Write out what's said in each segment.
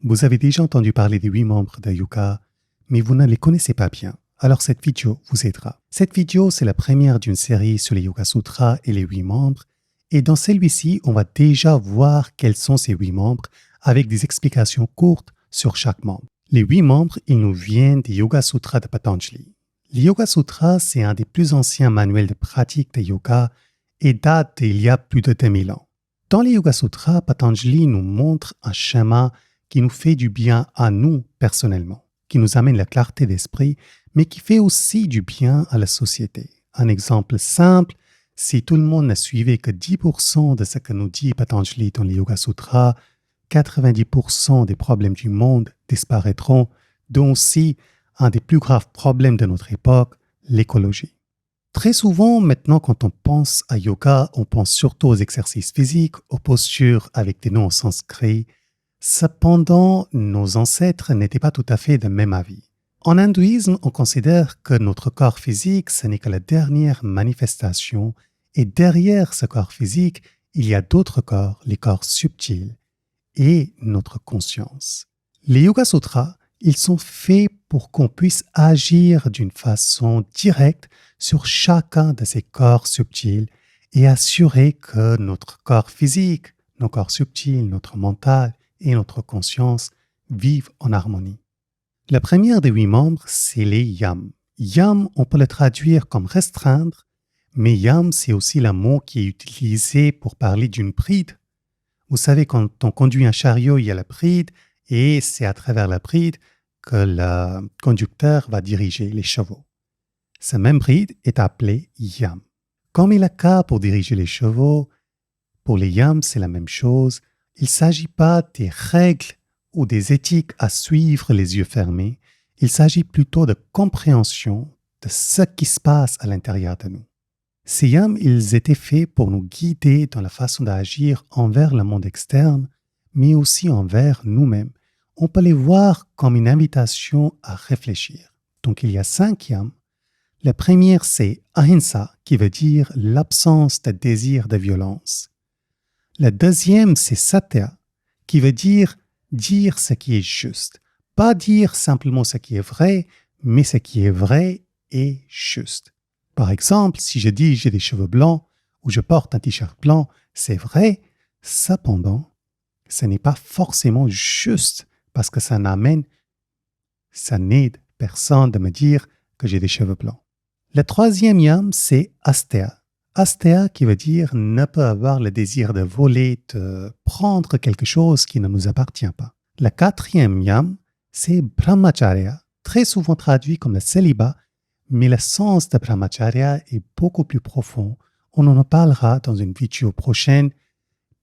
Vous avez déjà entendu parler des 8 membres de yoga, mais vous ne les connaissez pas bien. Alors cette vidéo vous aidera. Cette vidéo, c'est la première d'une série sur les Yoga Sutras et les 8 membres. Et dans celui-ci, on va déjà voir quels sont ces 8 membres avec des explications courtes sur chaque membre. Les 8 membres, ils nous viennent des Yoga Sutras de Patanjali. Les Yoga Sutras, c'est un des plus anciens manuels de pratique de yoga et date d'il y a plus de 2000 ans. Dans les Yoga Sutras, Patanjali nous montre un chemin qui nous fait du bien à nous personnellement, qui nous amène la clarté d'esprit, mais qui fait aussi du bien à la société. Un exemple simple, si tout le monde ne suivait que 10% de ce que nous dit Patanjali dans les Yoga Sutras, 90% des problèmes du monde disparaîtront, dont aussi un des plus graves problèmes de notre époque, l'écologie. Très souvent, maintenant, quand on pense à yoga, on pense surtout aux exercices physiques, aux postures avec des noms en sanskrit. Cependant, nos ancêtres n'étaient pas tout à fait de même avis. En hindouisme, on considère que notre corps physique, ce n'est que la dernière manifestation, et derrière ce corps physique, il y a d'autres corps, les corps subtils, et notre conscience. Les Yoga Sutras, ils sont faits pour qu'on puisse agir d'une façon directe sur chacun de ces corps subtils et assurer que notre corps physique, nos corps subtils, notre mental et notre conscience vivent en harmonie. La première des 8 membres, c'est les yams. Yam, on peut le traduire comme restreindre, mais yam, c'est aussi le mot qui est utilisé pour parler d'une bride. Vous savez, quand on conduit un chariot, il y a la bride, et c'est à travers la bride que le conducteur va diriger les chevaux. Ce même bride est appelé yam. Comme il est le cas pour diriger les chevaux, pour les yams, c'est la même chose. Il ne s'agit pas des règles ou des éthiques à suivre les yeux fermés. Il s'agit plutôt de compréhension de ce qui se passe à l'intérieur de nous. Ces yams, ils étaient faits pour nous guider dans la façon d'agir envers le monde externe, mais aussi envers nous-mêmes. On peut les voir comme une invitation à réfléchir. Donc il y a 5 yams. La première, c'est ahimsa, qui veut dire l'absence de désir de violence. La deuxième, c'est satya, qui veut dire ce qui est juste. Pas dire simplement ce qui est vrai, mais ce qui est vrai et juste. Par exemple, si je dis j'ai des cheveux blancs ou je porte un t-shirt blanc, c'est vrai. Cependant, ce n'est pas forcément juste parce que ça n'aide personne de me dire que j'ai des cheveux blancs. Le troisième yam, c'est asteya. Asteya qui veut dire ne peut avoir le désir de voler, de prendre quelque chose qui ne nous appartient pas. Le quatrième yam, c'est brahmacharya, très souvent traduit comme le célibat, mais le sens de brahmacharya est beaucoup plus profond. On en parlera dans une vidéo prochaine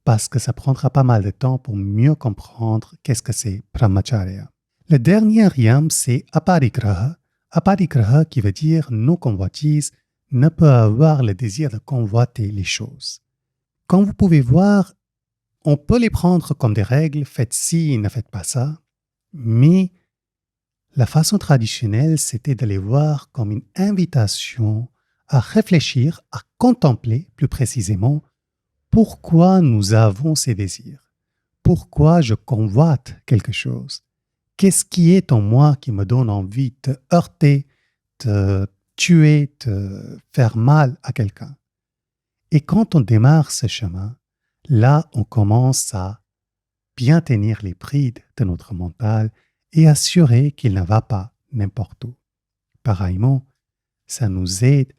parce que ça prendra pas mal de temps pour mieux comprendre qu'est-ce que c'est brahmacharya. Le dernier yam, c'est aparigraha. Aparigraha qui veut dire nos convoitises ne peut avoir le désir de convoiter les choses. Comme vous pouvez voir, on peut les prendre comme des règles, faites ci, ne faites pas ça, mais la façon traditionnelle, c'était de les voir comme une invitation à réfléchir, à contempler plus précisément pourquoi nous avons ces désirs, pourquoi je convoite quelque chose. Qu'est-ce qui est en moi qui me donne envie de heurter, de tuer, de faire mal à quelqu'un? Et quand on démarre ce chemin, là, on commence à bien tenir les brides de notre mental et assurer qu'il ne va pas n'importe où. Pareillement, ça nous aide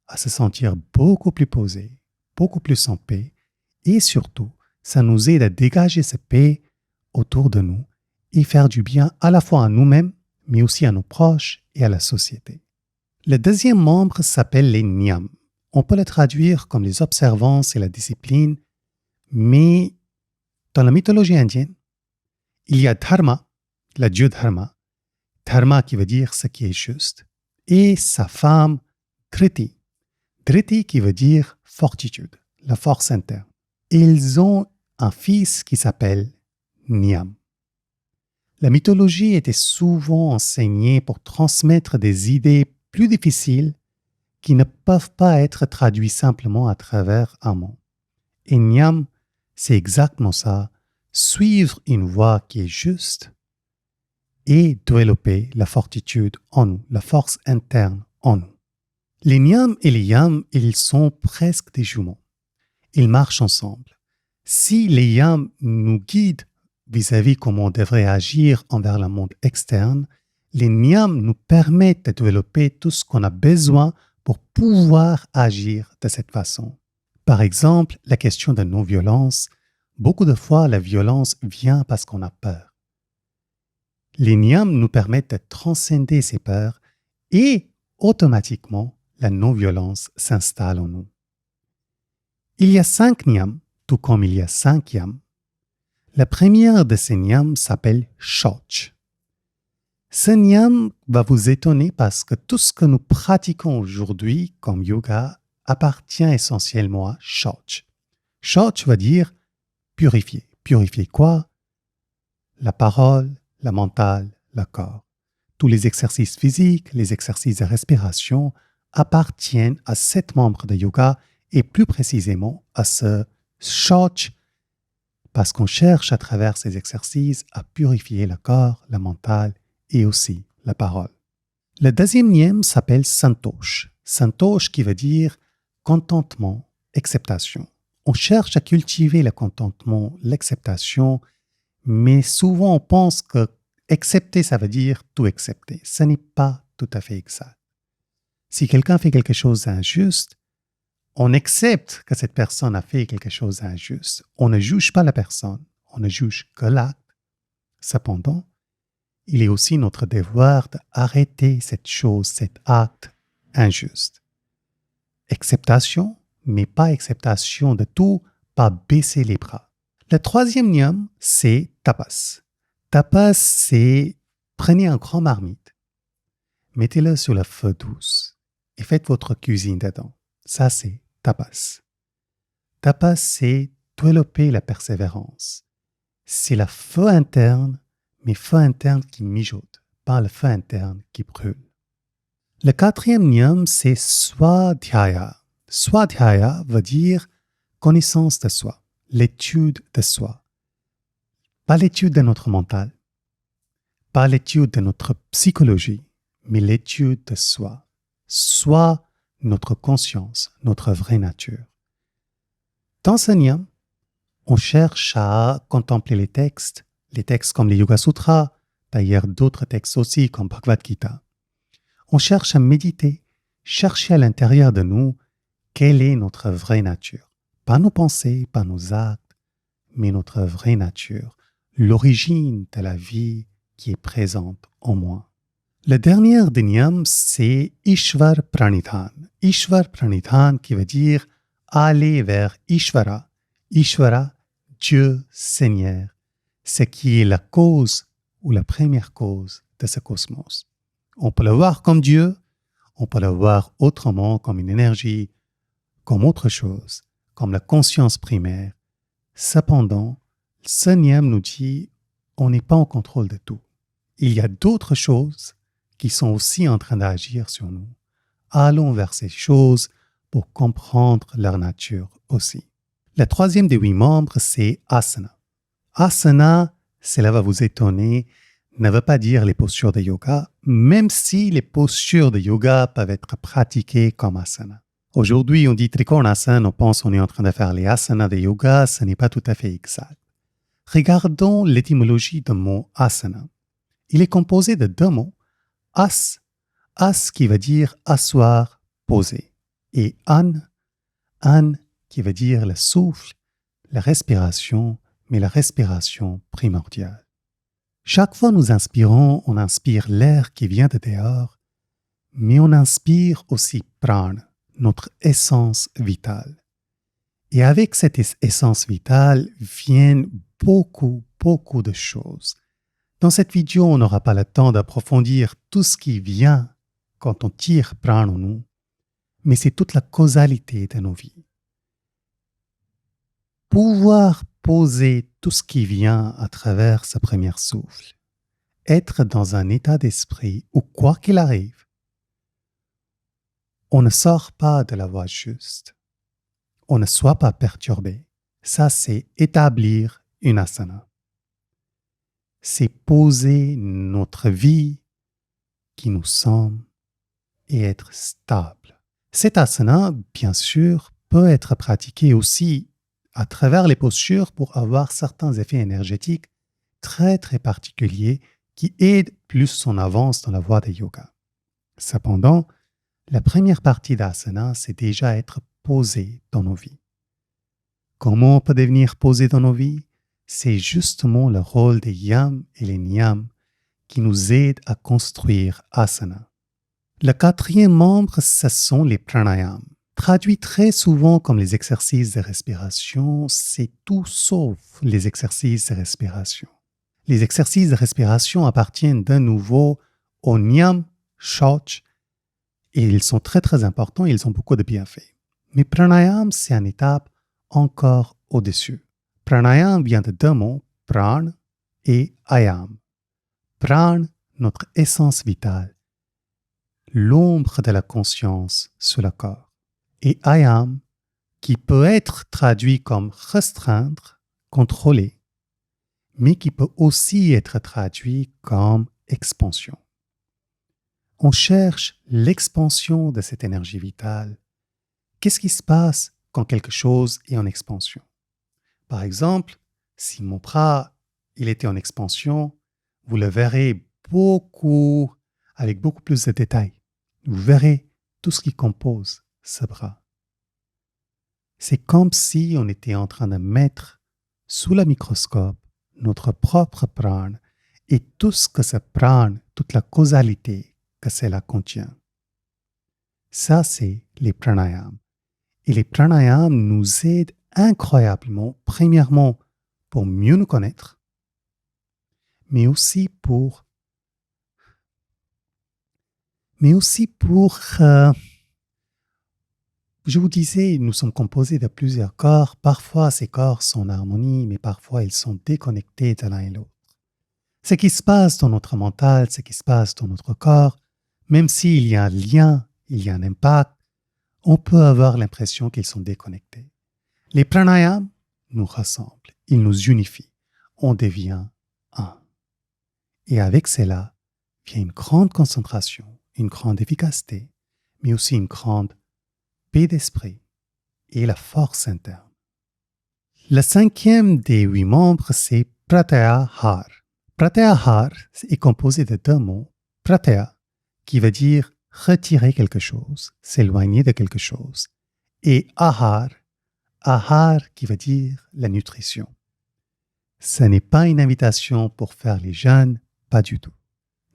à se sentir beaucoup plus posé, beaucoup plus en paix et surtout, ça nous aide à dégager cette paix autour de nous et faire du bien à la fois à nous-mêmes, mais aussi à nos proches et à la société. Le deuxième membre s'appelle les niyams. On peut le traduire comme les observances et la discipline, mais dans la mythologie indienne, il y a Dharma, le dieu Dharma, Dharma qui veut dire ce qui est juste, et sa femme Dhriti, Dhriti qui veut dire fortitude, la force interne. Et ils ont un fils qui s'appelle Niyam. La mythologie était souvent enseignée pour transmettre des idées plus difficiles qui ne peuvent pas être traduites simplement à travers un mot. Et Niyam, c'est exactement ça. suivre une voie qui est juste et développer la fortitude en nous, la force interne en nous. Les Nyam et les Yam, ils sont presque des jumeaux. Ils marchent ensemble. Si les Yam nous guident vis-à-vis comment on devrait agir envers le monde externe, les Nyam nous permettent de développer tout ce qu'on a besoin pour pouvoir agir de cette façon. Par exemple, la question de non-violence. Beaucoup de fois, la violence vient parce qu'on a peur. Les Nyam nous permettent de transcender ces peurs et automatiquement, la non-violence s'installe en nous. Il y a 5 Nyam, tout comme il y a 5 Yam. La première de ces Nyam s'appelle Shoch. Ce Nyam va vous étonner parce que tout ce que nous pratiquons aujourd'hui comme yoga appartient essentiellement à Shoch. Shoch veut dire purifier. Purifier quoi? La parole, la mentale, le corps. Tous les exercices physiques, les exercices de respiration appartiennent à 7 membres de yoga et plus précisément à ce Shoch parce qu'on cherche à travers ces exercices à purifier le corps, la mentale et aussi la parole. Le deuxième Nyam s'appelle Santosh. Santosh qui veut dire contentement, acceptation. On cherche à cultiver le contentement, l'acceptation, mais souvent on pense que accepter, ça veut dire tout accepter. Ce n'est pas tout à fait exact. Si quelqu'un fait quelque chose d'injuste, on accepte que cette personne a fait quelque chose d'injuste. On ne juge pas la personne, on ne juge que l'acte. Cependant, il est aussi notre devoir d'arrêter cette chose, cet acte injuste. Acceptation, mais pas acceptation de tout, pas baisser les bras. Le troisième Nyam, c'est tapas. Tapas, c'est prenez un grand marmite, mettez-le sur le feu douce et faites votre cuisine dedans. Ça, c'est tapas. Tapas, c'est développer la persévérance. C'est le feu interne, mais feu interne qui mijote, pas le feu interne qui brûle. Le quatrième Nyam, c'est Swadhyaya. Swadhyaya veut dire connaissance de soi, l'étude de soi. Pas l'étude de notre mental, pas l'étude de notre psychologie, mais l'étude de soi. Soi, notre conscience, notre vraie nature. Dans ce Nyam, on cherche à contempler les textes comme les Yoga Sutras, d'ailleurs d'autres textes aussi comme Bhagavad Gita. On cherche à méditer, chercher à l'intérieur de nous quelle est notre vraie nature. Pas nos pensées, pas nos actes, mais notre vraie nature, l'origine de la vie qui est présente en moi. Le dernier des Nyam, c'est Ishvar Pranidhan. Ishvar Pranidhan qui veut dire aller vers Ishvara. Ishvara, Dieu, Seigneur, ce qui est la cause ou la première cause de ce cosmos. On peut le voir comme Dieu, on peut le voir autrement comme une énergie, comme autre chose, comme la conscience primaire. Cependant, ce Nyam nous dit on n'est pas en contrôle de tout. Il y a d'autres choses qui sont aussi en train d'agir sur nous. Allons vers ces choses pour comprendre leur nature aussi. Le troisième des 8 membres, c'est Asana. Asana, cela va vous étonner, ne veut pas dire les postures de yoga, même si les postures de yoga peuvent être pratiquées comme asana. Aujourd'hui, on dit Trikonasana, on pense qu'on est en train de faire les asanas de yoga, ce n'est pas tout à fait exact. Regardons l'étymologie du mot asana. Il est composé de 2 mots, as qui veut dire asseoir, poser, et an qui veut dire le souffle, la respiration, mais la respiration primordiale. Chaque fois nous inspirons, on inspire l'air qui vient de dehors, mais on inspire aussi prana, notre essence vitale. Et avec cette essence vitale viennent beaucoup de choses. Dans cette vidéo, on n'aura pas le temps d'approfondir tout ce qui vient quand on tire prana en nous, mais c'est toute la causalité de nos vies. Pouvoir poser tout ce qui vient à travers ce premier souffle, être dans un état d'esprit où, quoi qu'il arrive, on ne sort pas de la voie juste, on ne soit pas perturbé. Ça, c'est établir une asana. C'est poser notre vie qui nous sommes et être stable. Cet asana, bien sûr, peut être pratiqué aussi à travers les postures pour avoir certains effets énergétiques très très particuliers qui aident plus son avance dans la voie des yoga. Cependant, la première partie d'asana, c'est déjà être posé dans nos vies. Comment on peut devenir posé dans nos vies? C'est justement le rôle des yam et les niyam qui nous aident à construire asana. Le quatrième membre, ce sont les pranayams. Traduit très souvent comme les exercices de respiration, c'est tout sauf les exercices de respiration. Les exercices de respiration appartiennent de nouveau au niyam, shoch, et ils sont très très importants, ils ont beaucoup de bienfaits. Mais pranayam, c'est une étape encore au-dessus. Pranayam vient de deux mots, pran et ayam. Pran, notre essence vitale, l'ombre de la conscience sur le corps. Et ayam, qui peut être traduit comme restreindre, contrôler, mais qui peut aussi être traduit comme expansion. On cherche l'expansion de cette énergie vitale. Qu'est-ce qui se passe quand quelque chose est en expansion? Par exemple, si mon bras il était en expansion, vous le verrez avec beaucoup plus de détails. Vous verrez tout ce qui compose ce bras. C'est comme si on était en train de mettre sous le microscope notre propre prana et tout ce que ce prana, toute la causalité que cela contient. Ça, c'est les pranayams. Et les pranayams nous aident incroyablement, premièrement, pour mieux nous connaître, mais aussi pour je vous disais, nous sommes composés de plusieurs corps. Parfois, ces corps sont en harmonie, mais parfois, ils sont déconnectés de l'un et l'autre. Ce qui se passe dans notre mental, ce qui se passe dans notre corps, même s'il y a un lien, il y a un impact, on peut avoir l'impression qu'ils sont déconnectés. Les pranayams nous rassemblent, ils nous unifient. On devient un. Et avec cela, vient une grande concentration, une grande efficacité, mais aussi une grande paix d'esprit et la force interne. Le cinquième des 8 membres, c'est Pratyahara. Pratyahara est composé de deux mots. Pratyaya, qui veut dire retirer quelque chose, s'éloigner de quelque chose, et ahar qui veut dire la nutrition. Ce n'est pas une invitation pour faire les jeûnes, pas du tout.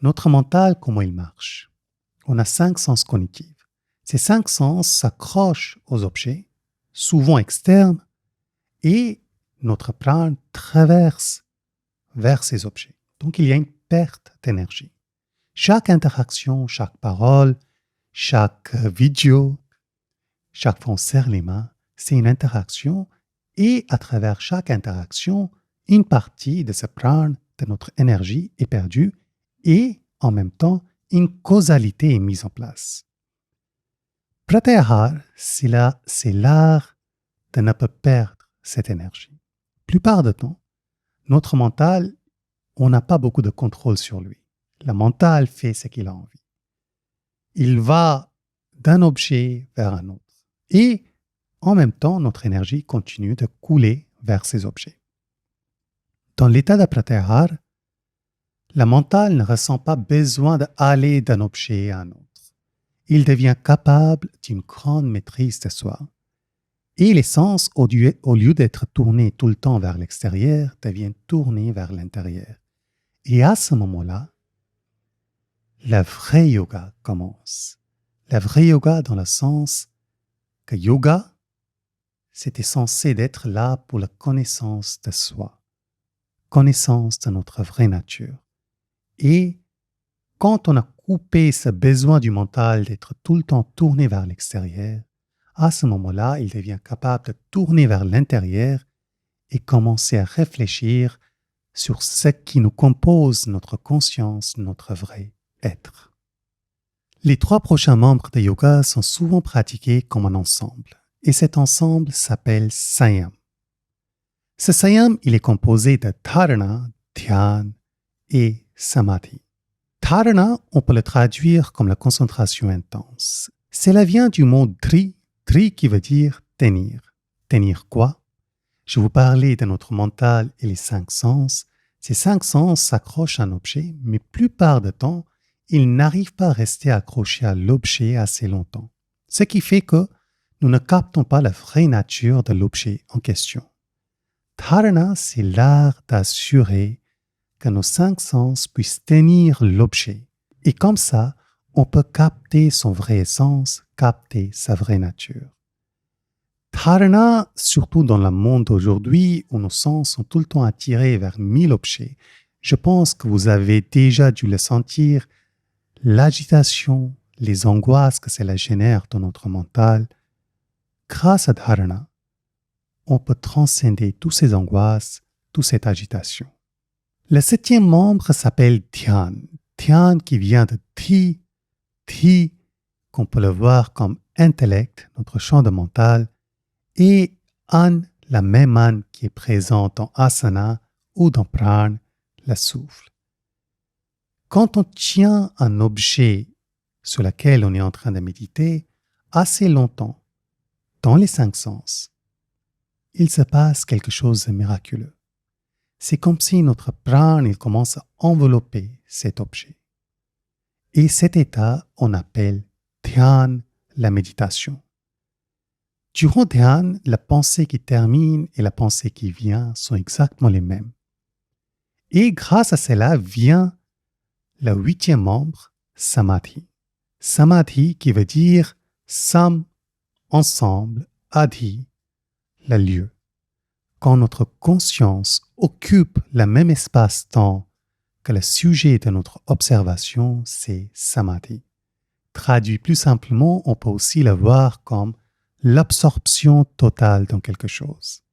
Notre mental, comment il marche? On a 5 sens cognitifs. Ces 5 sens s'accrochent aux objets, souvent externes, et notre prana traverse vers ces objets. Donc, il y a une perte d'énergie. Chaque interaction, chaque parole, chaque vidéo, chaque fois on serre les mains, c'est une interaction et à travers chaque interaction, une partie de ce prana, de notre énergie est perdue et en même temps, une causalité est mise en place. Pratyahara, c'est l'art de ne pas perdre cette énergie. La plupart du temps, notre mental, on n'a pas beaucoup de contrôle sur lui. Le mental fait ce qu'il a envie. Il va d'un objet vers un autre. Et en même temps, notre énergie continue de couler vers ces objets. Dans l'état de Pratyahara, le mental ne ressent pas besoin d'aller d'un objet à un autre. Il devient capable d'une grande maîtrise de soi. Et les sens, au lieu d'être tournés tout le temps vers l'extérieur, deviennent tournés vers l'intérieur. Et à ce moment-là, le vrai yoga commence. Le vrai yoga dans le sens que yoga, c'était censé d'être là pour la connaissance de soi, connaissance de notre vraie nature. Et quand on a coupé ce besoin du mental d'être tout le temps tourné vers l'extérieur, à ce moment-là, il devient capable de tourner vers l'intérieur et commencer à réfléchir sur ce qui nous compose notre conscience, notre vrai être. Les 3 prochains membres de yoga sont souvent pratiqués comme un ensemble, et cet ensemble s'appelle Sanyam. Ce sayam, il est composé de dharana, dhyan et samadhi. Dharana, on peut le traduire comme la concentration intense. Cela vient du mot dri qui veut dire tenir. Tenir quoi? Je vous parlais de notre mental et les 5 sens. Ces 5 sens s'accrochent à un objet, mais plupart du temps, ils n'arrivent pas à rester accrochés à l'objet assez longtemps. Ce qui fait que nous ne captons pas la vraie nature de l'objet en question. Dharana, c'est l'art d'assurer que nos 5 sens puissent tenir l'objet. Et comme ça, on peut capter son vrai essence, capter sa vraie nature. Dharana, surtout dans le monde d'aujourd'hui où nos sens sont tout le temps attirés vers 1000 objets, je pense que vous avez déjà dû le sentir, l'agitation, les angoisses que cela génère dans notre mental. Grâce à Dharana, on peut transcender toutes ces angoisses, toute cette agitation. Le 7e membre s'appelle Dhyan. Dhyan qui vient de Thi, qu'on peut le voir comme intellect, notre champ de mental, et An, la même An qui est présente dans Asana ou dans Prana, le souffle. Quand on tient un objet sur lequel on est en train de méditer assez longtemps, dans les 5 sens, il se passe quelque chose de miraculeux. C'est comme si notre prana il commence à envelopper cet objet. Et cet état, on appelle dhyan, la méditation. Durant dhyan, la pensée qui termine et la pensée qui vient sont exactement les mêmes. Et grâce à cela vient le 8e membre, samadhi. Samadhi qui veut dire sam, ensemble, adhi, le lieu. Quand notre conscience occupe le même espace-temps que le sujet de notre observation, c'est samadhi. Traduit plus simplement, on peut aussi le voir comme l'absorption totale dans quelque chose.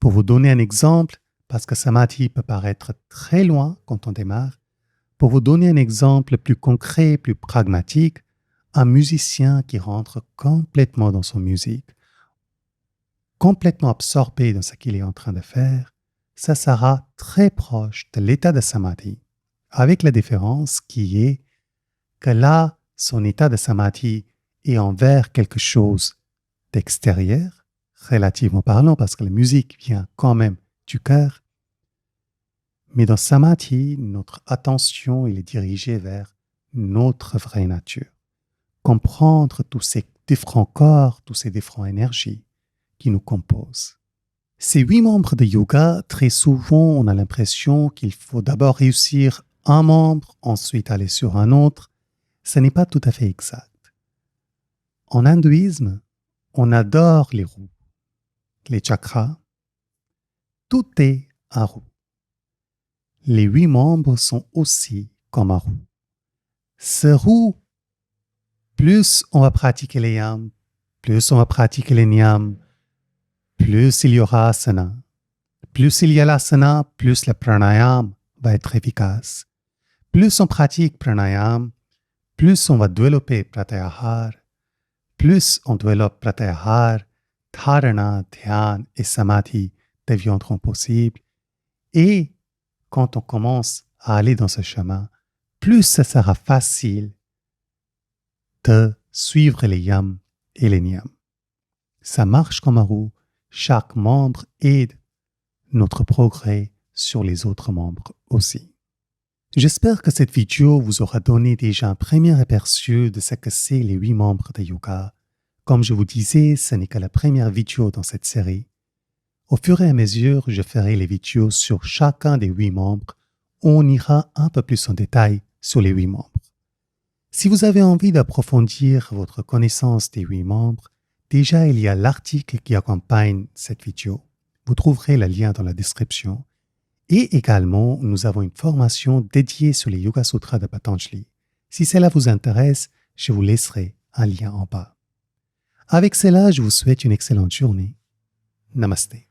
Pour vous donner un exemple, parce que samadhi peut paraître très loin quand on démarre, pour vous donner un exemple plus concret, plus pragmatique, un musicien qui rentre complètement dans son musique, complètement absorbé dans ce qu'il est en train de faire, ça sera très proche de l'état de samadhi, avec la différence qui est que là, son état de samadhi est envers quelque chose d'extérieur, relativement parlant, parce que la musique vient quand même du cœur. Mais dans samadhi, notre attention est dirigée vers notre vraie nature. Comprendre tous ces différents corps, tous ces différentes énergies qui nous composent. Ces 8 membres de yoga, très souvent, on a l'impression qu'il faut d'abord réussir un membre, ensuite aller sur un autre. Ce n'est pas tout à fait exact. En hindouisme, on adore les roues, les chakras. Tout est un roue. Les 8 membres sont aussi comme un roue. Ce roue, plus on va pratiquer les yams, plus on va pratiquer les niyams, plus il y aura asana. Plus il y a l'asana, plus le pranayama va être efficace. Plus on pratique pranayama, plus on va développer pratyahara. Plus on développe pratyahara, dharana, dhyan et samadhi deviendront possibles. Et quand on commence à aller dans ce chemin, plus ce sera facile de suivre les yams et les niyams. Ça marche comme un roue. Chaque membre aide notre progrès sur les autres membres aussi. J'espère que cette vidéo vous aura donné déjà un premier aperçu de ce que c'est les 8 membres de yoga. Comme je vous disais, ce n'est que la première vidéo dans cette série. Au fur et à mesure, je ferai les vidéos sur chacun des 8 membres où on ira un peu plus en détail sur les 8 membres. Si vous avez envie d'approfondir votre connaissance des 8 membres, déjà il y a l'article qui accompagne cette vidéo. Vous trouverez le lien dans la description. Et également, nous avons une formation dédiée sur les Yoga Sutras de Patanjali. Si cela vous intéresse, je vous laisserai un lien en bas. Avec cela, je vous souhaite une excellente journée. Namasté.